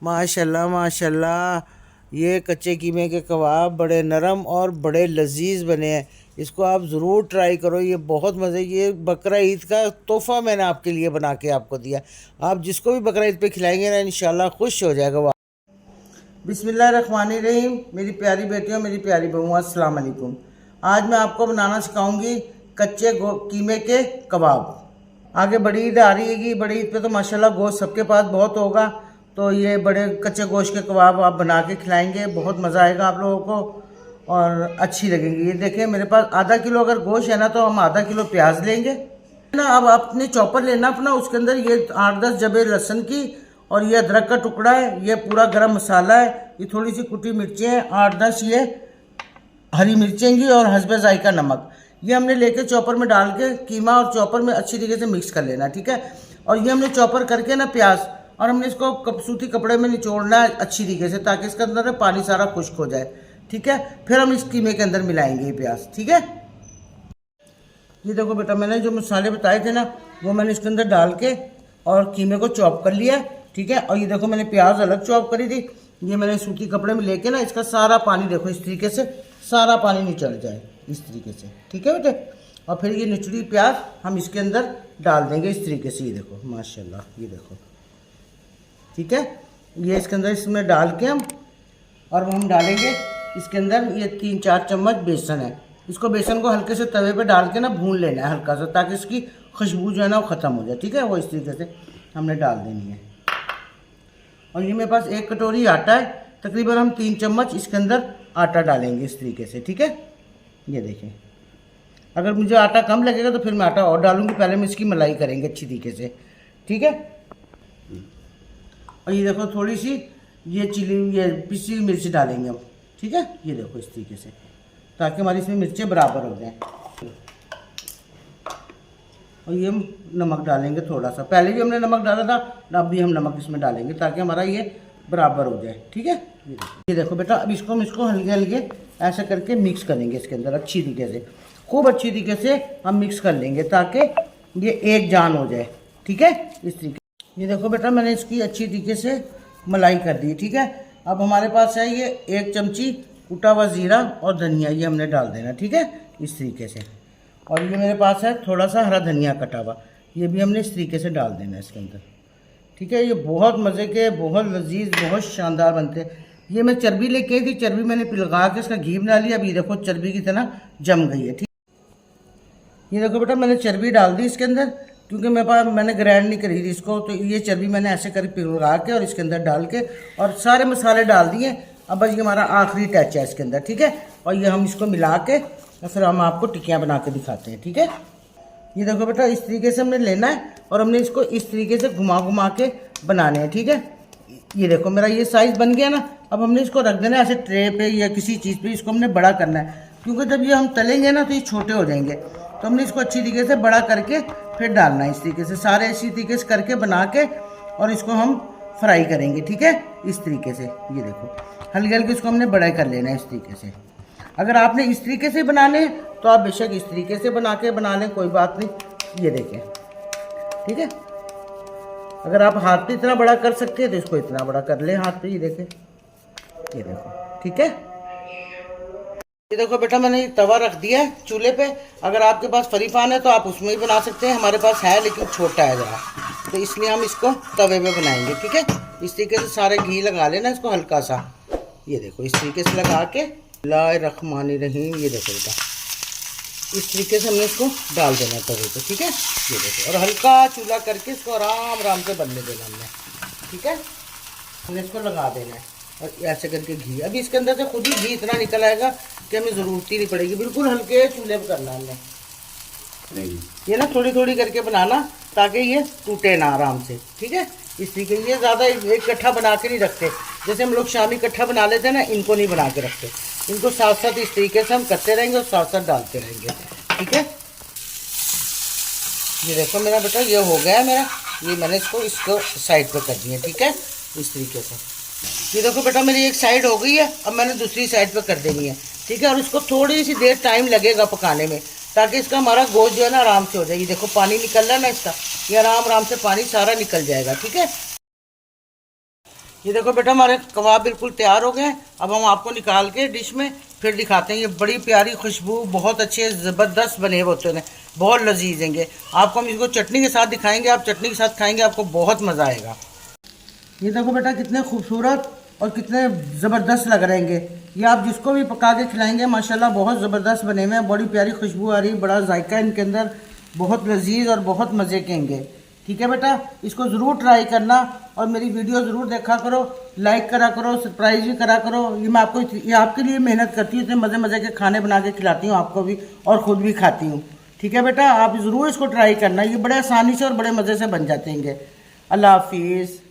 माशाल्लाह माशाल्लाह। ये कच्चे कीमे के कबाब बड़े नरम और बड़े लजीज बने हैं। इसको आप ज़रूर ट्राई करो, ये बहुत मज़े। ये बकरा ईद का तोहफ़ा मैंने आपके लिए बना के आपको दिया। आप जिसको भी बकरा ईद पे खिलाएंगे ना, इंशाल्लाह खुश हो जाएगा वो। बिस्मिल्लाहिर्रहमानिर्रहीम। मेरी प्यारी बेटियों, मेरी प्यारी बहुओं, अस्सलाम वालेकुम। आज मैं आपको बनाना सिखाऊंगी कच्चे कीमे के कबाब। आगे बड़ी ईद आ रही है। बड़ी ईद पे तो माशाल्लाह गोश्त सबके पास बहुत होगा, तो ये बड़े कच्चे गोश्त के कबाब आप बना के खिलाएंगे, बहुत मज़ा आएगा आप लोगों को और अच्छी लगेंगी। ये देखें, मेरे पास आधा किलो अगर गोश्त है ना, तो हम आधा किलो प्याज लेंगे ना। अब आपने चॉपर लेना अपना, उसके अंदर ये 8-10 जबे लहसुन की, और ये अदरक का टुकड़ा है, ये पूरा गरम मसाला है, ये थोड़ी सी कुटी मिर्चें हैं, 8-10 ये हरी मिर्चें की, और हस्बे जायका नमक। ये हमने लेके चॉपर में डाल के कीमा और चॉपर में अच्छी तरीके से मिक्स कर लेना, ठीक है। और ये हमने चॉपर करके ना प्याज, और हमने इसको सूती कपड़े में निचोड़ना है अच्छी तरीके से, ताकि इसके अंदर पानी सारा खुश्क हो जाए, ठीक है। फिर हम इस कीमे के अंदर मिलाएंगे ये प्याज, ठीक है। ये देखो बेटा, मैंने जो मसाले बताए थे ना, वो मैंने इसके अंदर डाल के और कीमे को चॉप कर लिया, ठीक है। और ये देखो, मैंने प्याज अलग चॉप करी थी, ये मैंने सूती कपड़े में लेके ना इसका सारा पानी, देखो इस तरीके से सारा पानी निचड़ जाए इस तरीके से, ठीक है बेटे। और फिर ये निचड़ी प्याज हम इसके अंदर डाल देंगे इस तरीके से। ये देखो माशाल्लाह, ये देखो, ठीक है। ये इसके अंदर इसमें डाल के और हम डालेंगे इसके अंदर ये 3-4 चम्मच बेसन है। इसको बेसन को हल्के से तवे पे डाल के ना भून लेना है हल्का सा, ताकि इसकी खुशबू जो है ना वो ख़त्म हो जाए, ठीक है। वो इस तरीके से हमने डाल देनी है। और ये मेरे पास 1 कटोरी आटा है, तकरीबन हम 3 चम्मच इसके अंदर आटा डालेंगे इस तरीके से, ठीक है। ये देखें, अगर मुझे आटा कम लगेगा तो फिर मैं आटा और डालूंगी, पहले हम इसकी मलाई करेंगे अच्छी तरीके से, ठीक है। और ये देखो, थोड़ी सी ये ये पिसी मिर्च डालेंगे हम, ठीक है। ये देखो इस तरीके से, ताकि हमारी इसमें मिर्चें बराबर हो जाएं। और ये हम नमक डालेंगे थोड़ा सा, पहले भी हमने नमक डाला था, अब भी हम नमक इसमें डालेंगे ताकि हमारा ये बराबर हो जाए, ठीक है। ये देखो बेटा, अब इसको हल्के हल्के ऐसे करके मिक्स करेंगे इसके अंदर अच्छी तरीके से, खूब अच्छी तरीके से हम मिक्स कर लेंगे, ताकि ये एक जान हो जाए, ठीक है। इस तरीके, ये देखो बेटा, मैंने इसकी अच्छी तरीके से मलाई कर दी, ठीक है। अब हमारे पास है ये 1 चमची कुटा हुआ ज़ीरा और धनिया, ये हमने डाल देना, ठीक है, इस तरीके से। और ये मेरे पास है थोड़ा सा हरा धनिया कटा हुआ, ये भी हमने इस तरीके से डाल देना है इसके अंदर, ठीक है। ये बहुत मज़े के, बहुत लजीज, बहुत शानदार बनते हैं। ये मैं चर्बी लेके आई थी, चर्बी मैंने पिलगा के इसका घी बना लिया। अब ये देखो चर्बी की तरह जम गई है, ठीक। ये देखो बेटा, मैंने चर्बी डाल दी इसके अंदर, क्योंकि मेरे पास मैंने ग्राइंड नहीं करी थी इसको, तो ये चर्बी मैंने ऐसे कर पिघला के और इसके अंदर डाल के और सारे मसाले डाल दिए। अब बस ये हमारा आखिरी टच है इसके अंदर, ठीक है। और ये हम इसको मिला के और फिर हम आपको टिक्कियाँ बना के दिखाते हैं, ठीक है। ये देखो बेटा, इस तरीके से हमने लेना है और हमने इसको इस तरीके से घुमा घुमा के बनाने हैं, ठीक है। ये देखो मेरा ये साइज़ बन गया ना। अब हमने इसको रख देना है ऐसे ट्रे पे या किसी चीज़ पे, इसको हमने बड़ा करना है, क्योंकि जब ये हम तलेंगे ना तो ये छोटे हो जाएंगे। तो हमने इसको अच्छी तरीके से बड़ा करके फिर डालना है इस तरीके से, सारे इसी तरीके से करके बना के और इसको हम फ्राई करेंगे, ठीक है, इस तरीके से। ये देखो हल्के हल्के इसको हमने बड़ा कर लेना है इस तरीके से। अगर आपने इस तरीके से बनाने हैं तो आप बेशक इस तरीके से बना लें, कोई बात नहीं। ये देखें, ठीक है। अगर आप हाथ पे इतना बड़ा कर सकते हैं तो इसको इतना बड़ा कर लें हाथ पे। ये देखें, ये देखो, ठीक है। ये देखो बेटा, मैंने ये तवा रख दिया है चूल्हे पे। अगर आपके पास फ्री पान है तो आप उसमें ही बना सकते हैं, हमारे पास है लेकिन छोटा है ज़रा, तो इसलिए हम इसको तवे पे बनाएंगे, ठीक है। इस तरीके से सारे घी लगा लेना इसको हल्का सा। ये देखो इस तरीके से लगा के, बिस्मिल्लाहिर्रहमानिर्रहीम, ये देखो बेटा, इस तरीके से हमने इसको डाल देना तवे पे, ठीक है। ये देखो, और हल्का चूल्हा करके इसको आराम आराम से बनने देना हमने, ठीक है। हमने इसको लगा देना है और ऐसे करके घी, अभी इसके अंदर से खुद ही घी इतना निकल आएगा कि हमें ज़रूरत ही नहीं पड़ेगी। बिल्कुल हल्के चूल्हे पर करना हमने, ये ना थोड़ी थोड़ी करके बनाना, ताकि ये टूटे ना आराम से, ठीक है। इस तरीके ये ज़्यादा एक इकट्ठा बना के नहीं रखते, जैसे हम लोग शामी इकट्ठा बना लेते हैं ना, इनको नहीं बना के रखते, इनको साथ साथ इस तरीके से हम करते रहेंगे और साथ साथ डालते रहेंगे, ठीक है। ये देखो मेरा बेटा, ये हो गया है मेरा, ये मैंने इसको साइड पर कर दिया, ठीक है, इस तरीके से। ये देखो बेटा, मेरी एक साइड हो गई है, अब मैंने दूसरी साइड पे कर देनी है, ठीक है। और इसको थोड़ी सी देर टाइम लगेगा पकाने में, ताकि इसका हमारा गोश्त जो है ना आराम से हो जाए। ये देखो पानी निकल रहा है ना इसका, ये आराम आराम से पानी सारा निकल जाएगा, ठीक है। ये देखो बेटा हमारे कबाब बिल्कुल तैयार हो गए हैं। अब हम आपको निकाल के डिश में फिर दिखाते हैं। ये बड़ी प्यारी खुशबू, बहुत अच्छे ज़बरदस्त बने हुए होते हैं, बहुत लजीज हैंगे। आपको हम इसको चटनी के साथ दिखाएंगे, आप चटनी के साथ खाएंगे, आपको बहुत मज़ा आएगा। ये देखो बेटा कितने खूबसूरत और कितने ज़बरदस्त लग रहे हैं। ये आप जिसको भी पका के खिलाएंगे माशाल्लाह बहुत ज़बरदस्त बने हुए हैं, बड़ी प्यारी खुशबू आ रही, बड़ा जायका इनके अंदर, बहुत लजीज और बहुत मज़े के होंगे। ठीक है बेटा, इसको ज़रूर ट्राई करना और मेरी वीडियो ज़रूर देखा करो, लाइक करा करो, सरप्राइज भी करा करो। ये मैं आपको ये आपके लिए मेहनत करती हूँ, इतने मज़े मज़े के खाने बना के खिलाती हूँ आपको भी और ख़ुद भी खाती हूँ। ठीक है बेटा, आप ज़रूर इसको ट्राई करना, ये बड़े आसानी से और बड़े मज़े से बन जाते हैं। अल्लाह हाफिज़।